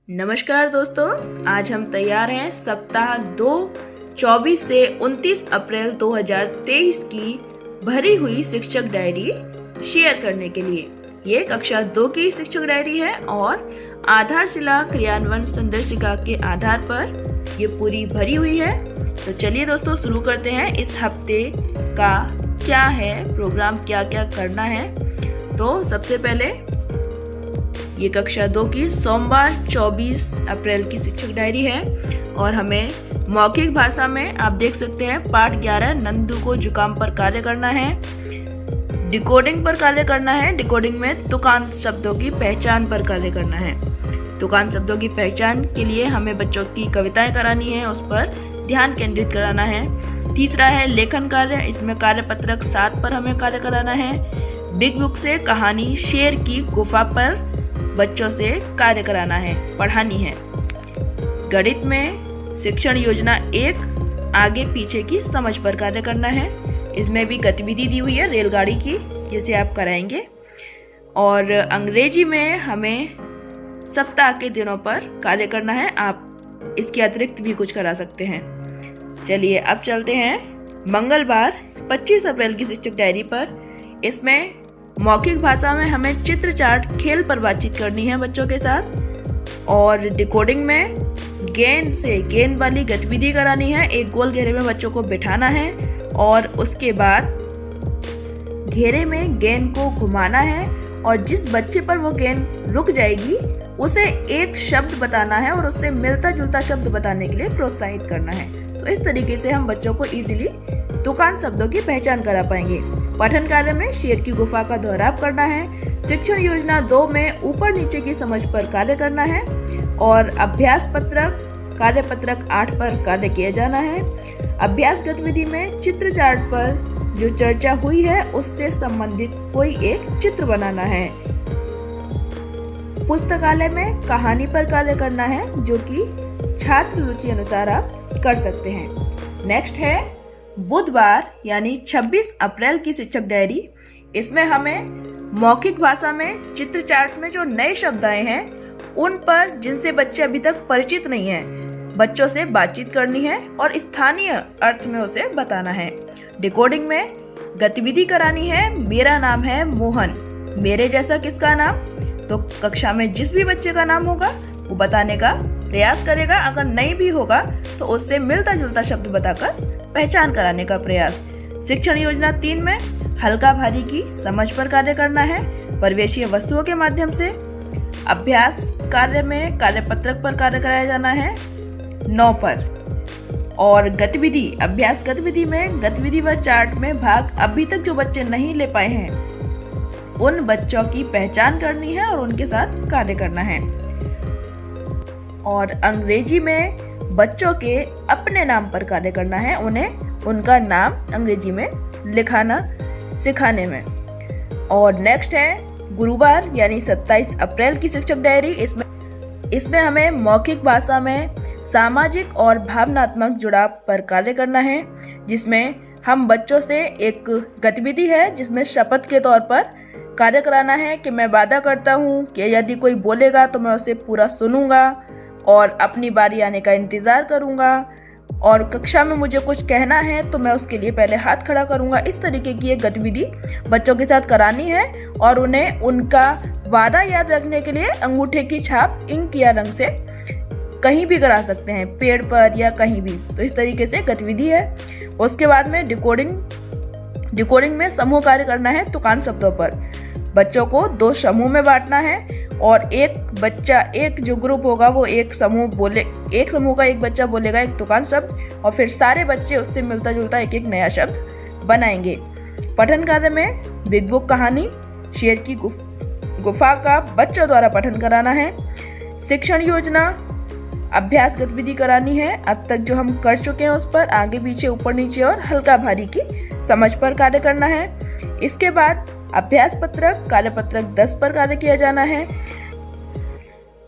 नमस्कार दोस्तों, आज हम तैयार हैं सप्ताह 2 24 से 29 अप्रैल 2023 की भरी हुई शिक्षक डायरी शेयर करने के लिए। ये कक्षा 2 की शिक्षक डायरी है और आधारशिला क्रियान्वयन संदर्शिका के आधार पर ये पूरी भरी हुई है। तो चलिए दोस्तों शुरू करते हैं। इस हफ्ते का क्या है प्रोग्राम, क्या क्या करना है। तो सबसे पहले ये कक्षा 2 की सोमवार 24 अप्रैल की शिक्षक डायरी है और हमें मौखिक भाषा में आप देख सकते हैं पाठ 11 नंदू को जुकाम पर कार्य करना है। डिकोडिंग पर कार्य करना है। डिकोडिंग में तुकांत शब्दों की पहचान पर कार्य करना है। तुकांत शब्दों की पहचान के लिए हमें बच्चों की कविताएं करानी है, उस पर ध्यान केंद्रित कराना है। तीसरा है लेखन कार्य, इसमें कार्यपत्रक 7 पर हमें कार्य कराना है। बिग बुक से कहानी शेर की गुफा पर बच्चों से कार्य कराना है, पढ़ानी है। गणित में शिक्षण योजना 1 आगे पीछे की समझ पर कार्य करना है। इसमें भी गतिविधि दी हुई है रेलगाड़ी की, जिसे आप कराएंगे। और अंग्रेजी में हमें सप्ताह के दिनों पर कार्य करना है। आप इसके अतिरिक्त भी कुछ करा सकते हैं। चलिए अब चलते हैं मंगलवार 25 अप्रैल की शिक्षक डायरी पर। इसमें मौखिक भाषा में हमें चित्र चार्ट खेल पर बातचीत करनी है बच्चों के साथ। और डिकोडिंग में गेंद से गेंद वाली गतिविधि करानी है। एक गोल घेरे में बच्चों को बिठाना है और उसके बाद घेरे में गेंद को घुमाना है और जिस बच्चे पर वो गेंद रुक जाएगी उसे एक शब्द बताना है और उससे मिलता जुलता शब्द बताने के लिए प्रोत्साहित करना है। तो इस तरीके से हम बच्चों को इजीली तुकांत शब्दों की पहचान करा पाएंगे। पठन कार्य में शेर की गुफा का दोहराव करना है। शिक्षण योजना 2 में ऊपर नीचे की समझ पर कार्य करना है और अभ्यास पत्रक कार्यपत्रक 8 पर कार्य किया जाना है। अभ्यास गतिविधि में चित्र चार्ट पर जो चर्चा हुई है उससे संबंधित कोई एक चित्र बनाना है। पुस्तकालय में कहानी पर कार्य करना है, जो कि छात्र रुचि अनुसार आप कर सकते हैं। नेक्स्ट है बुधवार यानी 26 अप्रैल की शिक्षक डायरी। इसमें हमें मौखिक भाषा में चित्र चार्ट में जो नए शब्द आए हैं उन पर, जिनसे बच्चे अभी तक परिचित नहीं हैं, बच्चों से बातचीत करनी है और स्थानीय अर्थ में उसे बताना है। डिकोडिंग में गतिविधि करानी है। मेरा नाम है मोहन, मेरे जैसा किसका नाम। तो कक्षा में जिस भी बच्चे का नाम होगा वो बताने का प्रयास करेगा। अगर नहीं भी होगा तो उससे मिलता जुलता शब्द बताकर पहचान कराने का प्रयास। शिक्षण योजना 3 में हल्का भारी की समझ पर कार्य करना है। परिवेशीय वस्तुओं के माध्यम से अभ्यास कार्य में कार्यपत्रक पर कार्य कराया जाना है 9 पर। और गतिविधि अभ्यास गतिविधि में गतिविधि व चार्ट में भाग अभी तक जो बच्चे नहीं ले पाए हैं उन बच्चों की पहचान करनी है और उनके साथ कार्य करना है। और अंग्रेजी में बच्चों के अपने नाम पर कार्य करना है, उन्हें उनका नाम अंग्रेजी में लिखाना सिखाने में। और नेक्स्ट है गुरुवार यानी 27 अप्रैल की शिक्षक डायरी। इसमें हमें मौखिक भाषा में सामाजिक और भावनात्मक जुड़ाव पर कार्य करना है, जिसमें हम बच्चों से एक गतिविधि है जिसमें शपथ के तौर पर कार्य कराना है कि मैं वादा करता हूँ कि यदि कोई बोलेगा तो मैं उसे पूरा सुनूंगा और अपनी बारी आने का इंतज़ार करूंगा, और कक्षा में मुझे कुछ कहना है तो मैं उसके लिए पहले हाथ खड़ा करूंगा। इस तरीके की एक गतिविधि बच्चों के साथ करानी है और उन्हें उनका वादा याद रखने के लिए अंगूठे की छाप इंक या रंग से कहीं भी करा सकते हैं, पेड़ पर या कहीं भी। तो इस तरीके से गतिविधि है। उसके बाद में डिकोडिंग में समूह कार्य करना है तुकांत शब्दों पर। बच्चों को 2 समूह में बांटना है और एक जो ग्रुप होगा वो एक समूह का एक बच्चा बोलेगा एक तुकांत शब्द और फिर सारे बच्चे उससे मिलता जुलता एक एक नया शब्द बनाएंगे। पठन कार्य में बिग बुक कहानी शेर की गुफा का बच्चों द्वारा पठन कराना है। शिक्षण योजना अभ्यास गतिविधि करानी है। अब तक जो हम कर चुके हैं उस पर आगे पीछे ऊपर नीचे और हल्का भारी की समझ पर कार्य करना है। इसके बाद अभ्यास पत्रक कार्यपत्रक 10 पर कार्य किया जाना है।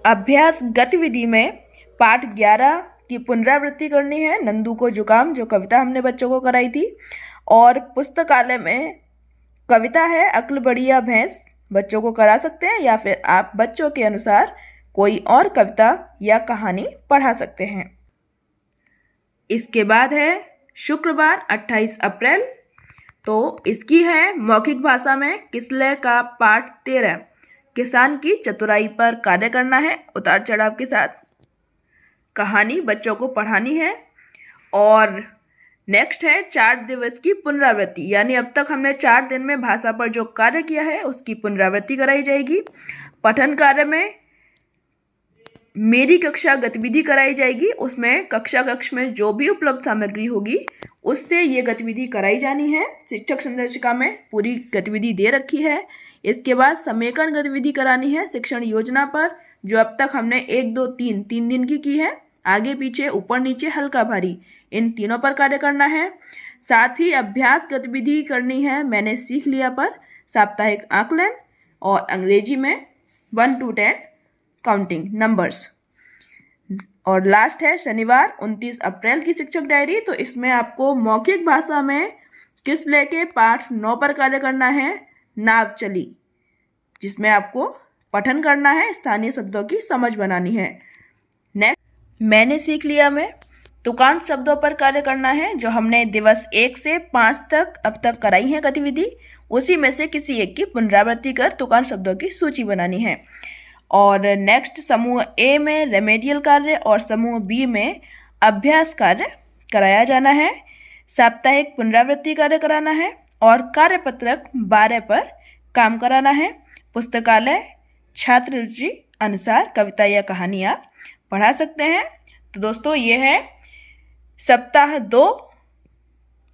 अभ्यास गतिविधि में पाठ 11 की पुनरावृत्ति करनी है, नंदू को जुकाम, जो कविता हमने बच्चों को कराई थी। और पुस्तकालय में कविता है अक्ल बढ़िया भैंस, बच्चों को करा सकते हैं या फिर आप बच्चों के अनुसार कोई और कविता या कहानी पढ़ा सकते हैं। इसके बाद है शुक्रवार 28 अप्रैल, तो इसकी है मौखिक भाषा में किसलय का पाठ 13, किसान की चतुराई पर कार्य करना है उतार चढ़ाव के साथ। कहानी बच्चों को पढ़ानी है। और नेक्स्ट है 4 दिवस की पुनरावृत्ति, यानी अब तक हमने 4 दिन में भाषा पर जो कार्य किया है उसकी पुनरावृत्ति कराई जाएगी। पठन कार्य में मेरी कक्षा गतिविधि कराई जाएगी, उसमें कक्ष में जो भी उपलब्ध सामग्री होगी उससे ये गतिविधि कराई जानी है। शिक्षक संदर्शिका में पूरी गतिविधि दे रखी है। इसके बाद समेकन गतिविधि करानी है शिक्षण योजना पर, जो अब तक हमने 1, 2, 3 दिन की है। आगे पीछे ऊपर नीचे हल्का भारी इन तीनों पर कार्य करना है। साथ ही अभ्यास गतिविधि करनी है मैंने सीख लिया पर, साप्ताहिक आकलन और अंग्रेजी में 1 to 10 काउंटिंग नंबर्स। और लास्ट है शनिवार 29 अप्रैल की शिक्षक डायरी, तो इसमें आपको मौखिक भाषा में किसलय के पाठ 9 पर कार्य करना है, नाव चली, जिसमें आपको पठन करना है, स्थानीय शब्दों की समझ बनानी है। नेक्स्ट मैंने सीख लिया में तुकांत शब्दों पर कार्य करना है, जो हमने दिवस 1 से 5 तक अब तक कराई है गतिविधि, उसी में से किसी एक की पुनरावृत्ति कर तुकांत शब्दों की सूची बनानी है। और नेक्स्ट समूह ए में रेमेडियल कार्य और समूह बी में अभ्यास कार्य कराया जाना है। साप्ताहिक पुनरावृत्ति कार्य कराना है और कार्यपत्रक 12 पर काम कराना है। पुस्तकालय छात्र रुचि अनुसार कविता या कहानी आप पढ़ा सकते हैं। तो दोस्तों ये है सप्ताह 2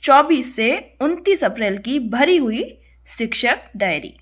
24 से 29 अप्रैल की भरी हुई शिक्षक डायरी।